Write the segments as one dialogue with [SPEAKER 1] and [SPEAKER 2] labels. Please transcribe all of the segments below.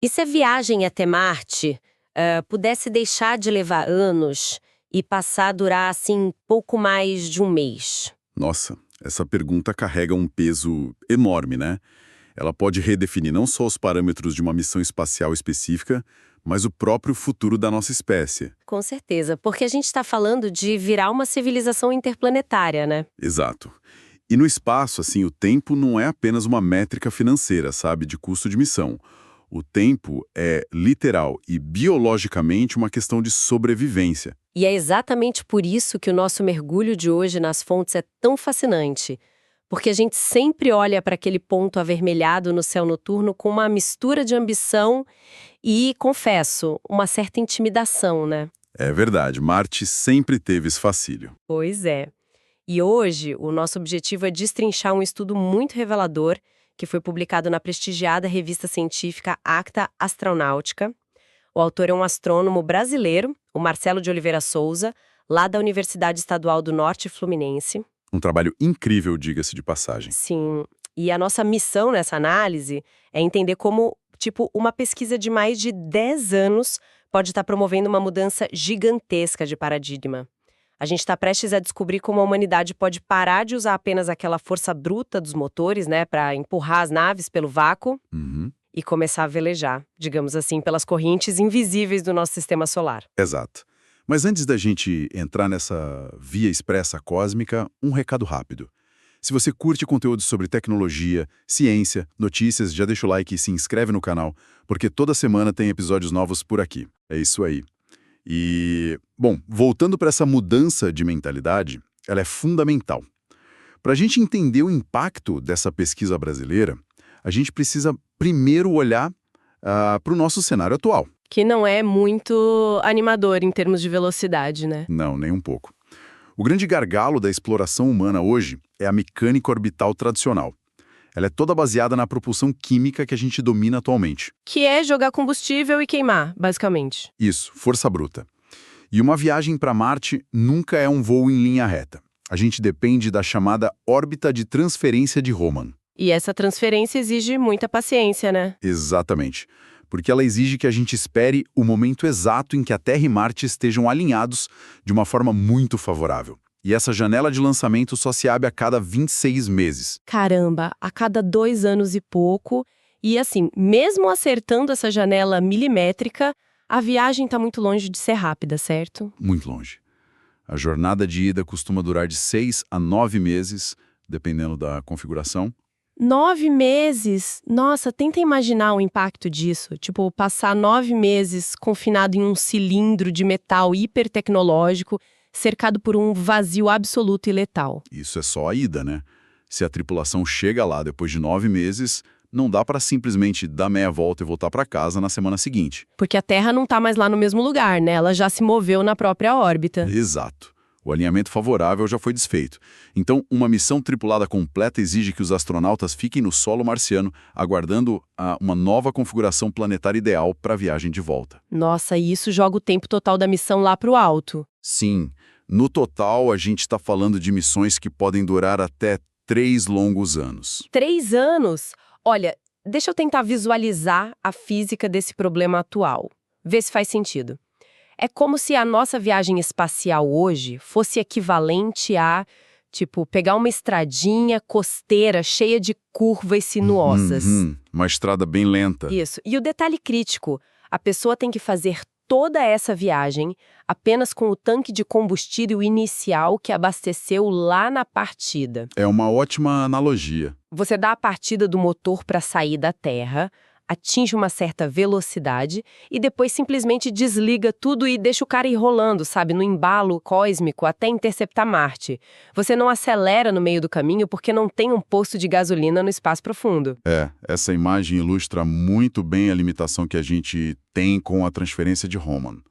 [SPEAKER 1] E se a viagem até Marte pudesse deixar de levar anos e passar a durar, assim, pouco mais de um mês?
[SPEAKER 2] Nossa, essa pergunta carrega um peso enorme, né? Ela pode redefinir não só os parâmetros de uma missão espacial específica, mas o próprio futuro da nossa espécie.
[SPEAKER 1] Com certeza, porque a gente está falando de virar uma civilização interplanetária, né?
[SPEAKER 2] Exato. E no espaço, assim, o tempo não é apenas uma métrica financeira, sabe, de custo de missão. O tempo é literal e biologicamente uma questão de sobrevivência.
[SPEAKER 1] E é exatamente por isso que o nosso mergulho de hoje nas fontes é tão fascinante. Porque a gente sempre olha para aquele ponto avermelhado no céu noturno com uma mistura de ambição e, confesso, uma certa intimidação, né?
[SPEAKER 2] É verdade, Marte sempre teve esse fascínio.
[SPEAKER 1] Pois é. E hoje, o nosso objetivo é destrinchar um estudo muito revelador que foi publicado na prestigiada revista científica Acta Astronáutica. O autor é um astrônomo brasileiro, o Marcelo de Oliveira Souza, lá da Universidade Estadual do Norte Fluminense.
[SPEAKER 2] Um trabalho incrível, diga-se de passagem.
[SPEAKER 1] Sim, e a nossa missão nessa análise é entender como, uma pesquisa de mais de 10 anos pode estar promovendo uma mudança gigantesca de paradigma. A gente está prestes a descobrir como a humanidade pode parar de usar apenas aquela força bruta dos motores, né, para empurrar as naves pelo vácuo
[SPEAKER 2] Uhum.
[SPEAKER 1] e começar a velejar, digamos assim, pelas correntes invisíveis do nosso sistema solar.
[SPEAKER 2] Exato. Mas antes da gente entrar nessa via expressa cósmica, um recado rápido. Se você curte conteúdo sobre tecnologia, ciência, notícias, já deixa o like e se inscreve no canal, porque toda semana tem episódios novos por aqui. É isso aí. E, bom, voltando para essa mudança de mentalidade, ela é fundamental. Para a gente entender o impacto dessa pesquisa brasileira, a gente precisa primeiro olhar para o nosso cenário atual.
[SPEAKER 1] Que não é muito animador em termos de velocidade, né?
[SPEAKER 2] Não, nem um pouco. O grande gargalo da exploração humana hoje é a mecânica orbital tradicional. Ela é toda baseada na propulsão química que a gente domina atualmente.
[SPEAKER 1] Que é jogar combustível e queimar, basicamente.
[SPEAKER 2] Isso, força bruta. E uma viagem para Marte nunca é um voo em linha reta. A gente depende da chamada órbita de transferência de Raman.
[SPEAKER 1] E essa transferência exige muita paciência, né?
[SPEAKER 2] Exatamente. Porque ela exige que a gente espere o momento exato em que a Terra e Marte estejam alinhados de uma forma muito favorável. E essa janela de lançamento só se abre a cada 26 meses.
[SPEAKER 1] Caramba, a cada 2 anos e pouco. E assim, mesmo acertando essa janela milimétrica, a viagem está muito longe de ser rápida, certo?
[SPEAKER 2] Muito longe. A jornada de ida costuma durar de 6 a 9 meses, dependendo da configuração.
[SPEAKER 1] 9 meses? Nossa, tenta imaginar o impacto disso. Tipo, passar 9 meses confinado em um cilindro de metal hipertecnológico, cercado por um vazio absoluto e letal.
[SPEAKER 2] Isso é só a ida, né? Se a tripulação chega lá depois de 9 meses, não dá para simplesmente dar meia volta e voltar para casa na semana seguinte.
[SPEAKER 1] Porque a Terra não está mais lá no mesmo lugar, né? Ela já se moveu na própria órbita.
[SPEAKER 2] Exato. O alinhamento favorável já foi desfeito. Então, uma missão tripulada completa exige que os astronautas fiquem no solo marciano, aguardando uma nova configuração planetária ideal para a viagem de volta.
[SPEAKER 1] Nossa, e isso joga o tempo total da missão lá para o alto.
[SPEAKER 2] Sim, no total a gente está falando de missões que podem durar até 3 longos anos.
[SPEAKER 1] 3 anos? Olha, deixa eu tentar visualizar a física desse problema atual. Ver se faz sentido. É como se a nossa viagem espacial hoje fosse equivalente a, pegar uma estradinha costeira cheia de curvas sinuosas.
[SPEAKER 2] Uma estrada bem lenta.
[SPEAKER 1] Isso. E o detalhe crítico, a pessoa tem que fazer toda essa viagem apenas com o tanque de combustível inicial que abasteceu lá na partida.
[SPEAKER 2] É uma ótima analogia.
[SPEAKER 1] Você dá a partida do motor para sair da Terra, atinge uma certa velocidade e depois simplesmente desliga tudo e deixa o cara ir rolando, sabe, no embalo cósmico até interceptar Marte. Você não acelera no meio do caminho porque não tem um posto de gasolina no espaço profundo.
[SPEAKER 2] Essa imagem ilustra muito bem a limitação que a gente tem com a transferência de Raman.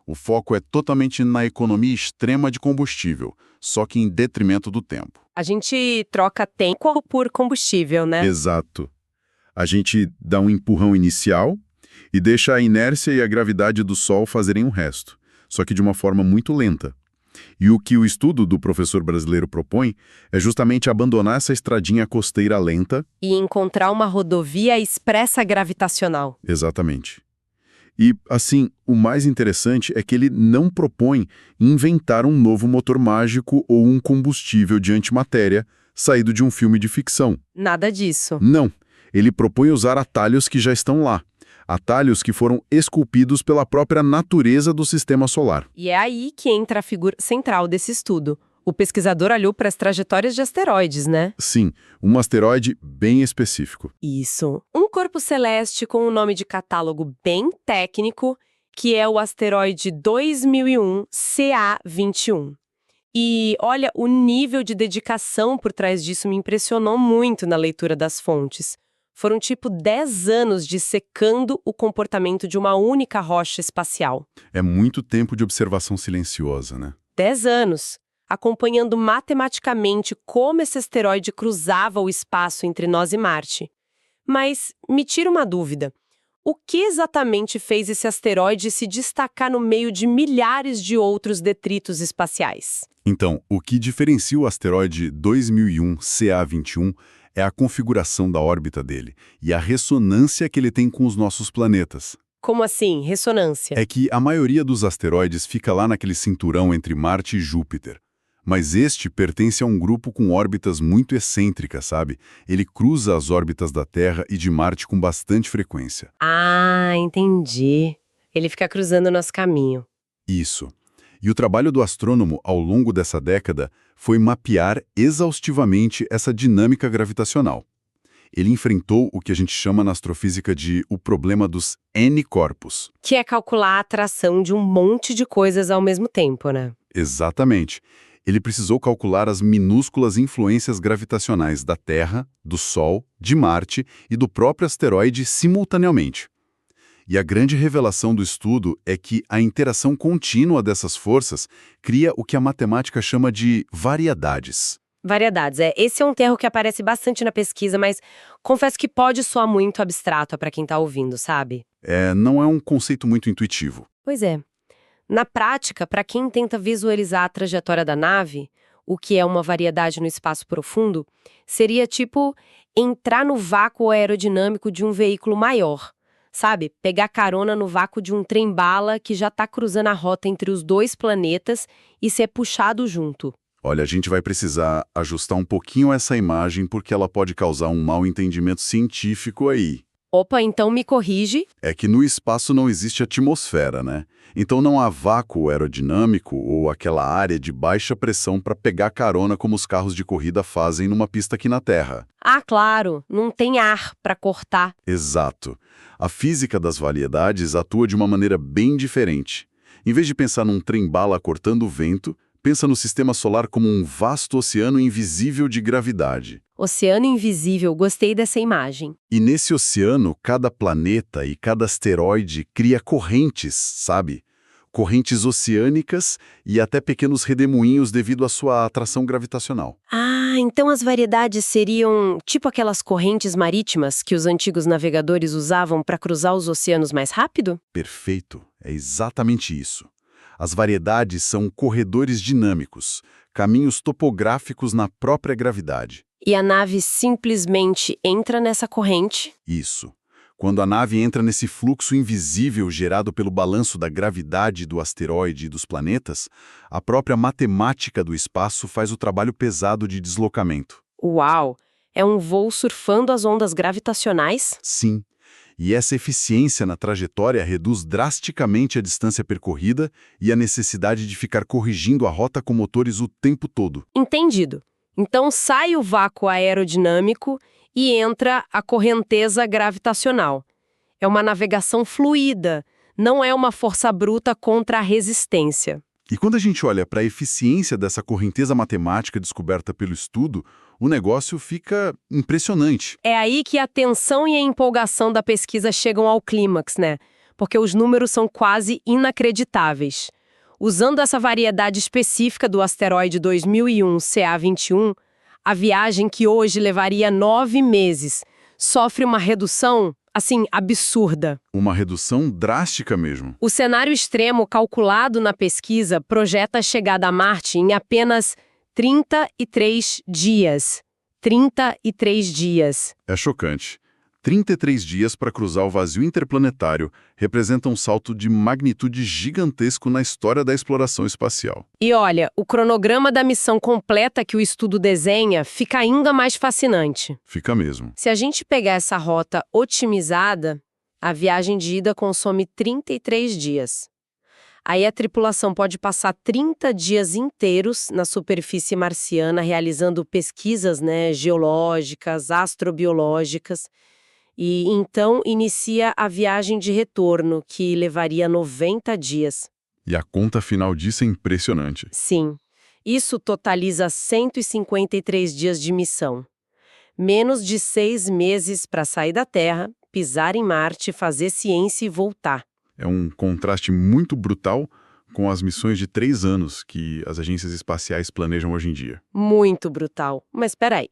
[SPEAKER 2] O foco é totalmente na economia extrema de combustível, só que em detrimento do tempo.
[SPEAKER 1] A gente troca tempo por combustível, né?
[SPEAKER 2] Exato. A gente dá um empurrão inicial e deixa a inércia e a gravidade do Sol fazerem o resto, só que de uma forma muito lenta. E o que o estudo do professor brasileiro propõe é justamente abandonar essa estradinha costeira lenta.
[SPEAKER 1] E encontrar uma rodovia expressa gravitacional.
[SPEAKER 2] Exatamente. E, assim, o mais interessante é que ele não propõe inventar um novo motor mágico ou um combustível de antimatéria saído de um filme de ficção.
[SPEAKER 1] Nada disso.
[SPEAKER 2] Não. Ele propõe usar atalhos que já estão lá. Atalhos que foram esculpidos pela própria natureza do sistema solar.
[SPEAKER 1] E é aí que entra a figura central desse estudo. O pesquisador olhou para as trajetórias de asteroides, né?
[SPEAKER 2] Sim, um asteroide bem específico.
[SPEAKER 1] Isso. Um corpo celeste com um nome de catálogo bem técnico, que é o asteroide 2001 CA21. E, olha, o nível de dedicação por trás disso me impressionou muito na leitura das fontes. Foram tipo 10 anos dissecando o comportamento de uma única rocha espacial.
[SPEAKER 2] É muito tempo de observação silenciosa, né?
[SPEAKER 1] 10 anos, acompanhando matematicamente como esse asteroide cruzava o espaço entre nós e Marte. Mas me tira uma dúvida. O que exatamente fez esse asteroide se destacar no meio de milhares de outros detritos espaciais?
[SPEAKER 2] Então, o que diferencia o asteroide 2001 CA21 é a configuração da órbita dele e a ressonância que ele tem com os nossos planetas.
[SPEAKER 1] Como assim, ressonância?
[SPEAKER 2] É que a maioria dos asteroides fica lá naquele cinturão entre Marte e Júpiter. Mas este pertence a um grupo com órbitas muito excêntricas, sabe? Ele cruza as órbitas da Terra e de Marte com bastante frequência.
[SPEAKER 1] Ah, entendi. Ele fica cruzando o nosso caminho.
[SPEAKER 2] Isso. E o trabalho do astrônomo ao longo dessa década foi mapear exaustivamente essa dinâmica gravitacional. Ele enfrentou o que a gente chama na astrofísica de o problema dos N-corpos.
[SPEAKER 1] Que é calcular a atração de um monte de coisas ao mesmo tempo, né?
[SPEAKER 2] Exatamente. Ele precisou calcular as minúsculas influências gravitacionais da Terra, do Sol, de Marte e do próprio asteroide simultaneamente. E a grande revelação do estudo é que a interação contínua dessas forças cria o que a matemática chama de variedades.
[SPEAKER 1] Variedades. Esse é um termo que aparece bastante na pesquisa, mas confesso que pode soar muito abstrato para quem está ouvindo, sabe?
[SPEAKER 2] Não é um conceito muito intuitivo.
[SPEAKER 1] Pois é. Na prática, para quem tenta visualizar a trajetória da nave, o que é uma variedade no espaço profundo, seria tipo entrar no vácuo aerodinâmico de um veículo maior. Sabe? Pegar carona no vácuo de um trem-bala que já está cruzando a rota entre os dois planetas e ser puxado junto.
[SPEAKER 2] Olha, a gente vai precisar ajustar um pouquinho essa imagem porque ela pode causar um mau entendimento científico aí.
[SPEAKER 1] Opa, então me corrige.
[SPEAKER 2] É que no espaço não existe atmosfera, né? Então não há vácuo aerodinâmico ou aquela área de baixa pressão para pegar carona como os carros de corrida fazem numa pista aqui na Terra.
[SPEAKER 1] Ah, claro, não tem ar para cortar.
[SPEAKER 2] Exato. A física das variedades atua de uma maneira bem diferente. Em vez de pensar num trem-bala cortando o vento, pensa no sistema solar como um vasto oceano invisível de gravidade.
[SPEAKER 1] Oceano invisível, gostei dessa imagem.
[SPEAKER 2] E nesse oceano, cada planeta e cada asteroide cria correntes, sabe? Correntes oceânicas e até pequenos redemoinhos devido à sua atração gravitacional.
[SPEAKER 1] Ah, então as variedades seriam tipo aquelas correntes marítimas que os antigos navegadores usavam para cruzar os oceanos mais rápido?
[SPEAKER 2] Perfeito, é exatamente isso. As variedades são corredores dinâmicos, caminhos topográficos na própria gravidade.
[SPEAKER 1] E a nave simplesmente entra nessa corrente?
[SPEAKER 2] Isso. Quando a nave entra nesse fluxo invisível gerado pelo balanço da gravidade do asteroide e dos planetas, a própria matemática do espaço faz o trabalho pesado de deslocamento.
[SPEAKER 1] Uau! É um voo surfando as ondas gravitacionais?
[SPEAKER 2] Sim. E essa eficiência na trajetória reduz drasticamente a distância percorrida e a necessidade de ficar corrigindo a rota com motores o tempo todo.
[SPEAKER 1] Entendido. Então sai o vácuo aerodinâmico e entra a correnteza gravitacional. É uma navegação fluida, não é uma força bruta contra a resistência.
[SPEAKER 2] E quando a gente olha para a eficiência dessa correnteza matemática descoberta pelo estudo, o negócio fica impressionante.
[SPEAKER 1] É aí que a tensão e a empolgação da pesquisa chegam ao clímax, né? Porque os números são quase inacreditáveis. Usando essa variedade específica do asteroide 2001 CA21, a viagem que hoje levaria 9 meses sofre uma redução, assim, absurda.
[SPEAKER 2] Uma redução drástica mesmo.
[SPEAKER 1] O cenário extremo calculado na pesquisa projeta a chegada a Marte em apenas 33 dias. 33 dias.
[SPEAKER 2] É chocante. 33 dias para cruzar o vazio interplanetário representa um salto de magnitude gigantesco na história da exploração espacial.
[SPEAKER 1] E olha, o cronograma da missão completa que o estudo desenha fica ainda mais fascinante.
[SPEAKER 2] Fica mesmo.
[SPEAKER 1] Se a gente pegar essa rota otimizada, a viagem de ida consome 33 dias. Aí a tripulação pode passar 30 dias inteiros na superfície marciana realizando pesquisas, geológicas, astrobiológicas. E então inicia a viagem de retorno, que levaria 90 dias.
[SPEAKER 2] E a conta final disso é impressionante.
[SPEAKER 1] Sim, isso totaliza 153 dias de missão. Menos de 6 meses para sair da Terra, pisar em Marte, fazer ciência e voltar.
[SPEAKER 2] É um contraste muito brutal com as missões de 3 anos que as agências espaciais planejam hoje em dia.
[SPEAKER 1] Muito brutal. Mas espera aí.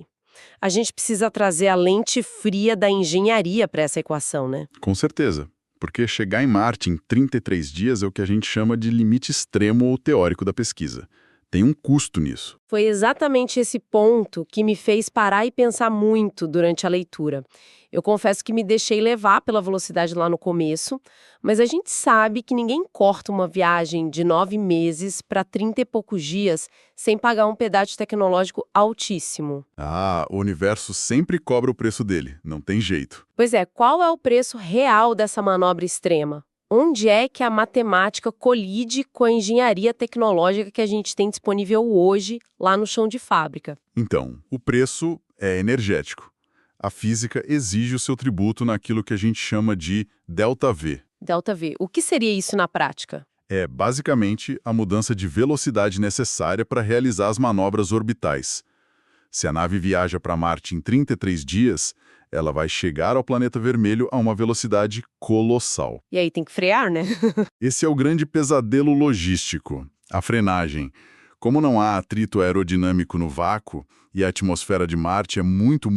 [SPEAKER 1] A gente precisa trazer a lente fria da engenharia para essa equação, né?
[SPEAKER 2] Com certeza, porque chegar em Marte em 33 dias é o que a gente chama de limite extremo ou teórico da pesquisa. Tem um custo nisso.
[SPEAKER 1] Foi exatamente esse ponto que me fez parar e pensar muito durante a leitura. Eu confesso que me deixei levar pela velocidade lá no começo, mas a gente sabe que ninguém corta uma viagem de 9 meses para 30 e poucos dias sem pagar um pedágio tecnológico altíssimo.
[SPEAKER 2] Ah, o universo sempre cobra o preço dele, não tem jeito.
[SPEAKER 1] Pois é, qual é o preço real dessa manobra extrema? Onde é que a matemática colide com a engenharia tecnológica que a gente tem disponível hoje lá no chão de fábrica?
[SPEAKER 2] Então, o preço é energético. A física exige o seu tributo naquilo que a gente chama de ΔV.
[SPEAKER 1] ΔV. O que seria isso na prática?
[SPEAKER 2] É basicamente a mudança de velocidade necessária para realizar as manobras orbitais. Se a nave viaja para Marte em 33 dias, ela vai chegar ao planeta vermelho a uma velocidade colossal.
[SPEAKER 1] E aí tem que frear, né?
[SPEAKER 2] Esse é o grande pesadelo logístico, a frenagem. Como não há atrito aerodinâmico no vácuo e a atmosfera de Marte é muito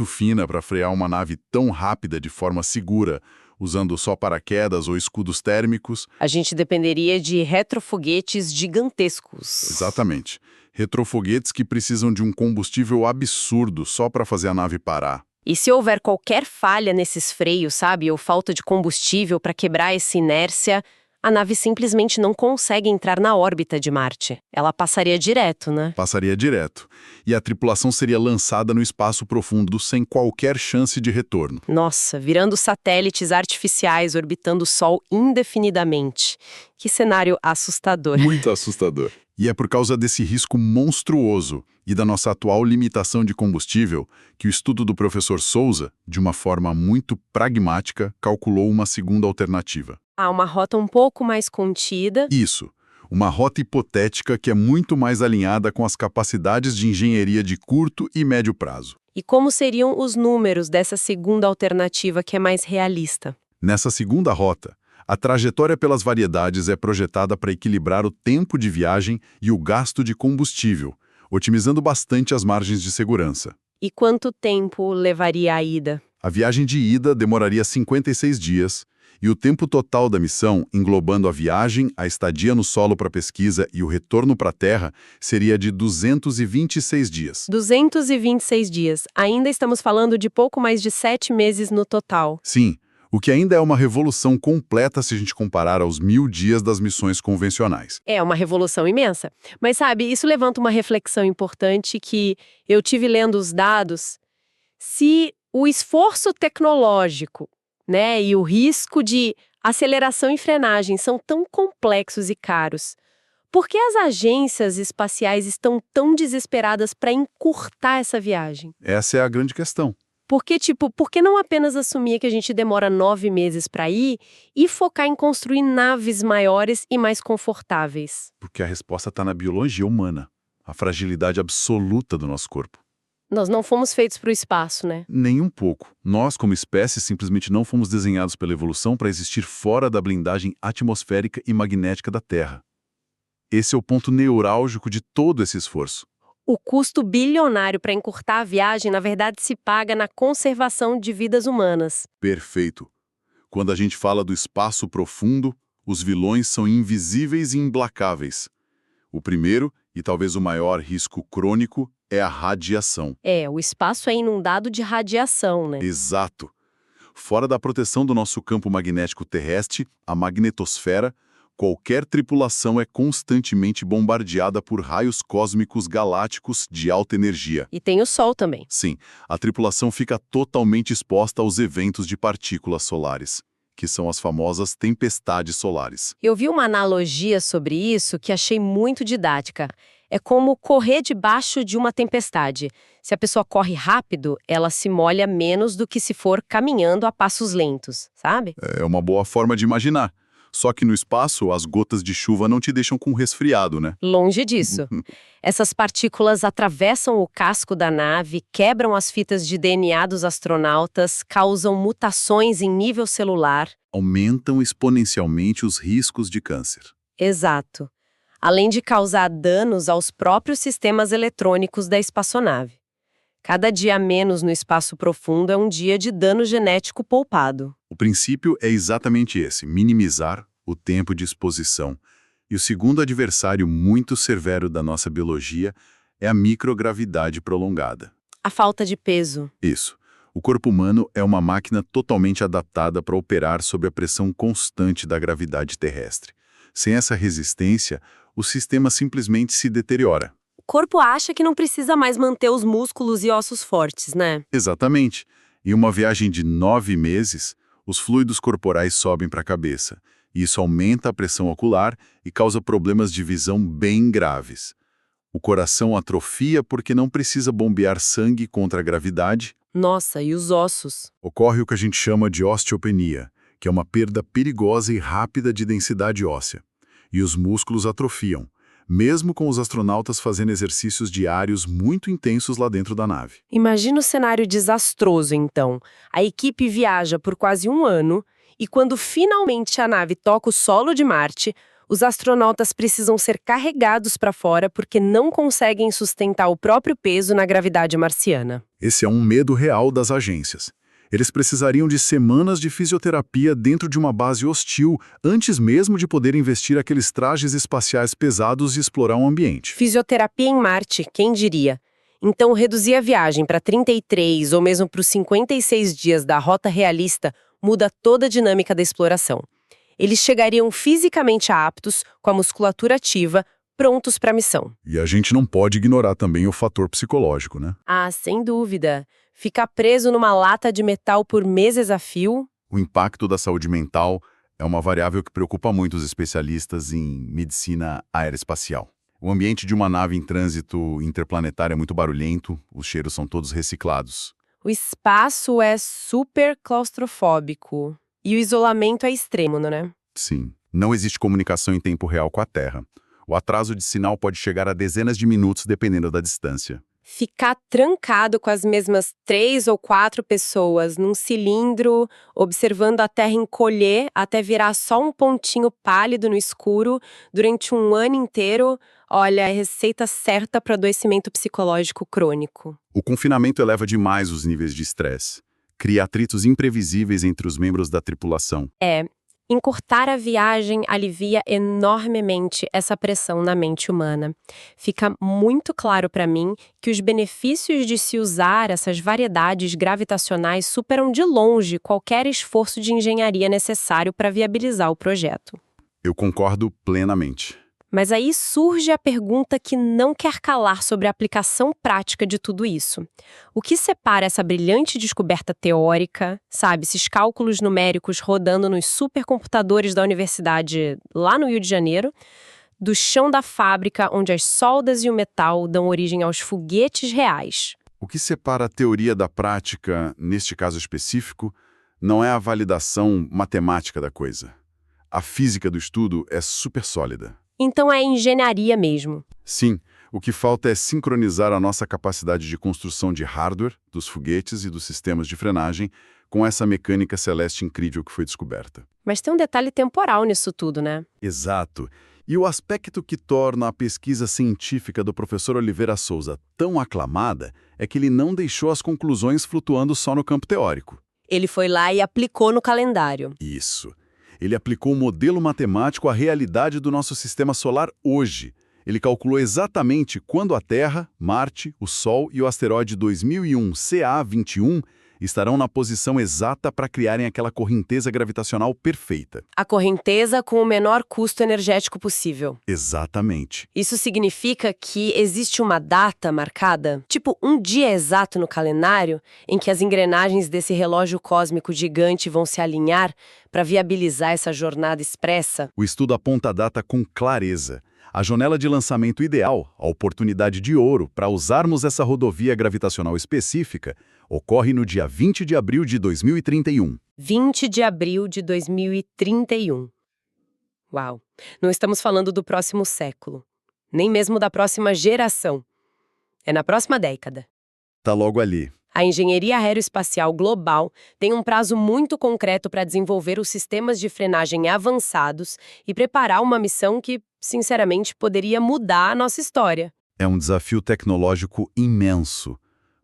[SPEAKER 2] fina para frear uma nave tão rápida de forma segura, usando só paraquedas ou escudos térmicos.
[SPEAKER 1] A gente dependeria de retrofoguetes gigantescos.
[SPEAKER 2] Exatamente. Retrofoguetes que precisam de um combustível absurdo só para fazer a nave parar.
[SPEAKER 1] E se houver qualquer falha nesses freios, sabe, ou falta de combustível para quebrar essa inércia, a nave simplesmente não consegue entrar na órbita de Marte. Ela passaria direto, né?
[SPEAKER 2] Passaria direto. E a tripulação seria lançada no espaço profundo sem qualquer chance de retorno.
[SPEAKER 1] Nossa, virando satélites artificiais orbitando o Sol indefinidamente. Que cenário assustador.
[SPEAKER 2] Muito assustador. E é por causa desse risco monstruoso e da nossa atual limitação de combustível que o estudo do professor Souza, de uma forma muito pragmática, calculou uma segunda alternativa.
[SPEAKER 1] Uma rota um pouco mais contida.
[SPEAKER 2] Isso. Uma rota hipotética que é muito mais alinhada com as capacidades de engenharia de curto e médio prazo.
[SPEAKER 1] E como seriam os números dessa segunda alternativa que é mais realista?
[SPEAKER 2] Nessa segunda rota, a trajetória pelas variedades é projetada para equilibrar o tempo de viagem e o gasto de combustível, otimizando bastante as margens de segurança.
[SPEAKER 1] E quanto tempo levaria a ida?
[SPEAKER 2] A viagem de ida demoraria 56 dias, e o tempo total da missão, englobando a viagem, a estadia no solo para pesquisa e o retorno para a Terra, seria de 226 dias.
[SPEAKER 1] 226 dias. Ainda estamos falando de pouco mais de 7 meses no total.
[SPEAKER 2] Sim, o que ainda é uma revolução completa se a gente comparar aos 1000 dias das missões convencionais.
[SPEAKER 1] É uma revolução imensa. Mas sabe, isso levanta uma reflexão importante que eu tive lendo os dados. Se o esforço tecnológico, e o risco de aceleração e frenagem são tão complexos e caros, por que as agências espaciais estão tão desesperadas para encurtar essa viagem?
[SPEAKER 2] Essa é a grande questão.
[SPEAKER 1] Porque, por que não apenas assumir que a gente demora 9 meses para ir e focar em construir naves maiores e mais confortáveis?
[SPEAKER 2] Porque a resposta está na biologia humana, a fragilidade absoluta do nosso corpo.
[SPEAKER 1] Nós não fomos feitos para o espaço, né?
[SPEAKER 2] Nem um pouco. Nós, como espécie, simplesmente não fomos desenhados pela evolução para existir fora da blindagem atmosférica e magnética da Terra. Esse é o ponto neurálgico de todo esse esforço.
[SPEAKER 1] O custo bilionário para encurtar a viagem, na verdade, se paga na conservação de vidas humanas.
[SPEAKER 2] Perfeito. Quando a gente fala do espaço profundo, os vilões são invisíveis e implacáveis. O primeiro, e talvez o maior risco crônico, é a radiação.
[SPEAKER 1] O espaço é inundado de radiação, né?
[SPEAKER 2] Exato. Fora da proteção do nosso campo magnético terrestre, a magnetosfera, qualquer tripulação é constantemente bombardeada por raios cósmicos galácticos de alta energia.
[SPEAKER 1] E tem o Sol também.
[SPEAKER 2] Sim, a tripulação fica totalmente exposta aos eventos de partículas solares, que são as famosas tempestades solares.
[SPEAKER 1] Eu vi uma analogia sobre isso que achei muito didática. É como correr debaixo de uma tempestade. Se a pessoa corre rápido, ela se molha menos do que se for caminhando a passos lentos, sabe?
[SPEAKER 2] É uma boa forma de imaginar. Só que no espaço, as gotas de chuva não te deixam com resfriado, né?
[SPEAKER 1] Longe disso. Essas partículas atravessam o casco da nave, quebram as fitas de DNA dos astronautas, causam mutações em nível celular.
[SPEAKER 2] Aumentam exponencialmente os riscos de câncer.
[SPEAKER 1] Exato. Além de causar danos aos próprios sistemas eletrônicos da espaçonave. Cada dia a menos no espaço profundo é um dia de dano genético poupado.
[SPEAKER 2] O princípio é exatamente esse, minimizar o tempo de exposição. E o segundo adversário muito severo da nossa biologia é a microgravidade prolongada.
[SPEAKER 1] A falta de peso.
[SPEAKER 2] Isso. O corpo humano é uma máquina totalmente adaptada para operar sob a pressão constante da gravidade terrestre. Sem essa resistência, o sistema simplesmente se deteriora.
[SPEAKER 1] O corpo acha que não precisa mais manter os músculos e ossos fortes, né?
[SPEAKER 2] Exatamente. Em uma viagem de 9 meses, os fluidos corporais sobem para a cabeça. E isso aumenta a pressão ocular e causa problemas de visão bem graves. O coração atrofia porque não precisa bombear sangue contra a gravidade.
[SPEAKER 1] Nossa, e os ossos?
[SPEAKER 2] Ocorre o que a gente chama de osteopenia, que é uma perda perigosa e rápida de densidade óssea. E os músculos atrofiam, mesmo com os astronautas fazendo exercícios diários muito intensos lá dentro da nave.
[SPEAKER 1] Imagina o cenário desastroso, então. A equipe viaja por quase um ano e quando finalmente a nave toca o solo de Marte, os astronautas precisam ser carregados para fora porque não conseguem sustentar o próprio peso na gravidade marciana.
[SPEAKER 2] Esse é um medo real das agências. Eles precisariam de semanas de fisioterapia dentro de uma base hostil antes mesmo de poder investir aqueles trajes espaciais pesados e explorar um ambiente.
[SPEAKER 1] Fisioterapia em Marte, quem diria? Então, reduzir a viagem para 33 ou mesmo para os 56 dias da rota realista muda toda a dinâmica da exploração. Eles chegariam fisicamente aptos, com a musculatura ativa, prontos para a missão.
[SPEAKER 2] E a gente não pode ignorar também o fator psicológico, né?
[SPEAKER 1] Ah, sem dúvida. Ficar preso numa lata de metal por meses a fio?
[SPEAKER 2] O impacto da saúde mental é uma variável que preocupa muito os especialistas em medicina aeroespacial. O ambiente de uma nave em trânsito interplanetário é muito barulhento, os cheiros são todos reciclados.
[SPEAKER 1] O espaço é super claustrofóbico. E o isolamento é extremo, não é?
[SPEAKER 2] Sim, não existe comunicação em tempo real com a Terra. O atraso de sinal pode chegar a dezenas de minutos dependendo da distância.
[SPEAKER 1] Ficar trancado com as mesmas 3 ou 4 pessoas num cilindro, observando a Terra encolher até virar só um pontinho pálido no escuro durante um ano inteiro, olha, é a receita certa para adoecimento psicológico crônico.
[SPEAKER 2] O confinamento eleva demais os níveis de estresse. Cria atritos imprevisíveis entre os membros da tripulação.
[SPEAKER 1] Encurtar a viagem alivia enormemente essa pressão na mente humana. Fica muito claro para mim que os benefícios de se usar essas variedades gravitacionais superam de longe qualquer esforço de engenharia necessário para viabilizar o projeto.
[SPEAKER 2] Eu concordo plenamente.
[SPEAKER 1] Mas aí surge a pergunta que não quer calar sobre a aplicação prática de tudo isso. O que separa essa brilhante descoberta teórica, sabe, esses cálculos numéricos rodando nos supercomputadores da universidade lá no Rio de Janeiro, do chão da fábrica onde as soldas e o metal dão origem aos foguetes reais?
[SPEAKER 2] O que separa a teoria da prática, neste caso específico, não é a validação matemática da coisa. A física do estudo é super sólida.
[SPEAKER 1] Então é engenharia mesmo.
[SPEAKER 2] Sim, o que falta é sincronizar a nossa capacidade de construção de hardware, dos foguetes e dos sistemas de frenagem, com essa mecânica celeste incrível que foi descoberta.
[SPEAKER 1] Mas tem um detalhe temporal nisso tudo, né?
[SPEAKER 2] Exato. E o aspecto que torna a pesquisa científica do professor Oliveira Souza tão aclamada é que ele não deixou as conclusões flutuando só no campo teórico.
[SPEAKER 1] Ele foi lá e aplicou no calendário.
[SPEAKER 2] Isso. Ele aplicou um modelo matemático à realidade do nosso sistema solar hoje. Ele calculou exatamente quando a Terra, Marte, o Sol e o asteroide 2001 CA21 estarão na posição exata para criarem aquela correnteza gravitacional perfeita.
[SPEAKER 1] A correnteza com o menor custo energético possível.
[SPEAKER 2] Exatamente.
[SPEAKER 1] Isso significa que existe uma data marcada, tipo um dia exato no calendário, em que as engrenagens desse relógio cósmico gigante vão se alinhar para viabilizar essa jornada expressa?
[SPEAKER 2] O estudo aponta a data com clareza. A janela de lançamento ideal, a oportunidade de ouro para usarmos essa rodovia gravitacional específica, ocorre no dia 20 de abril de 2031.
[SPEAKER 1] 20 de abril de 2031. Uau! Não estamos falando do próximo século, nem mesmo da próxima geração. É na próxima década.
[SPEAKER 2] Tá logo ali.
[SPEAKER 1] A engenharia aeroespacial global tem um prazo muito concreto para desenvolver os sistemas de frenagem avançados e preparar uma missão que, sinceramente, poderia mudar a nossa história.
[SPEAKER 2] É um desafio tecnológico imenso,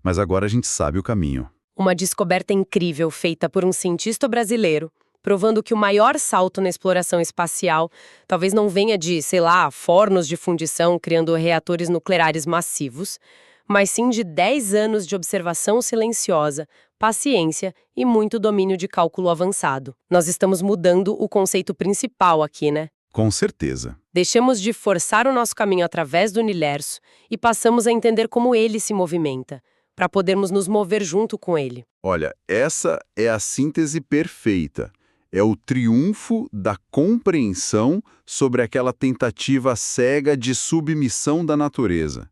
[SPEAKER 2] mas agora a gente sabe o caminho.
[SPEAKER 1] Uma descoberta incrível feita por um cientista brasileiro, provando que o maior salto na exploração espacial talvez não venha de, sei lá, fornos de fundição criando reatores nucleares massivos, mas sim de 10 anos de observação silenciosa, paciência e muito domínio de cálculo avançado. Nós estamos mudando o conceito principal aqui, né?
[SPEAKER 2] Com certeza.
[SPEAKER 1] Deixamos de forçar o nosso caminho através do universo e passamos a entender como ele se movimenta, para podermos nos mover junto com ele.
[SPEAKER 2] Olha, essa é a síntese perfeita. É o triunfo da compreensão sobre aquela tentativa cega de submissão da natureza.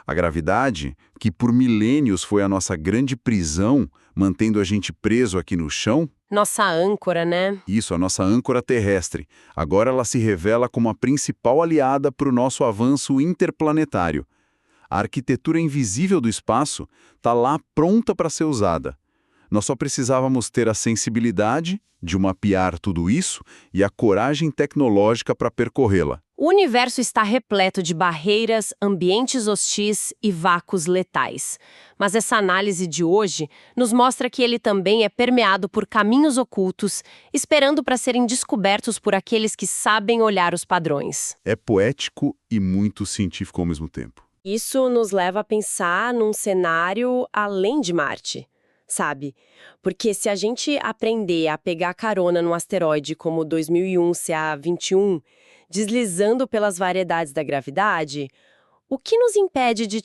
[SPEAKER 2] A gravidade, que por milênios foi a nossa grande prisão, mantendo a gente preso aqui no chão,
[SPEAKER 1] Nossa âncora, né?
[SPEAKER 2] isso, a nossa âncora terrestre, agora ela se revela como a principal aliada para o nosso avanço interplanetário. A arquitetura invisível do espaço está lá pronta para ser usada. Nós só precisávamos ter a sensibilidade de mapear tudo isso e a coragem tecnológica para percorrê-la.
[SPEAKER 1] O universo está repleto de barreiras, ambientes hostis e vácuos letais. Mas essa análise de hoje nos mostra que ele também é permeado por caminhos ocultos, esperando para serem descobertos por aqueles que sabem olhar os padrões.
[SPEAKER 2] É poético e muito científico ao mesmo tempo.
[SPEAKER 1] Isso nos leva a pensar num cenário além de Marte, sabe? Porque se a gente aprender a pegar carona num asteroide como o 2001 CA21, deslizando pelas variedades da gravidade, o que nos impede de,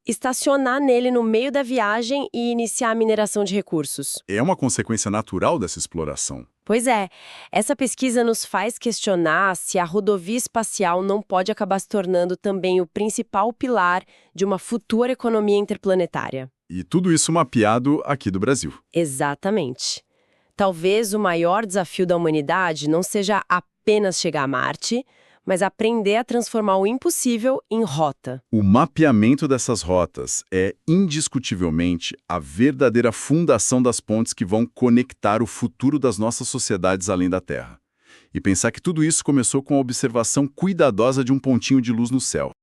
[SPEAKER 1] estacionar nele no meio da viagem e iniciar a mineração de recursos?
[SPEAKER 2] É uma consequência natural dessa exploração.
[SPEAKER 1] Pois é, essa pesquisa nos faz questionar se a rodovia espacial não pode acabar se tornando também o principal pilar de uma futura economia interplanetária.
[SPEAKER 2] E tudo isso mapeado aqui do Brasil.
[SPEAKER 1] Exatamente. Talvez o maior desafio da humanidade não seja apenas chegar a Marte, mas aprender a transformar o impossível em rota.
[SPEAKER 2] O mapeamento dessas rotas é, indiscutivelmente, a verdadeira fundação das pontes que vão conectar o futuro das nossas sociedades além da Terra. E pensar que tudo isso começou com a observação cuidadosa de um pontinho de luz no céu.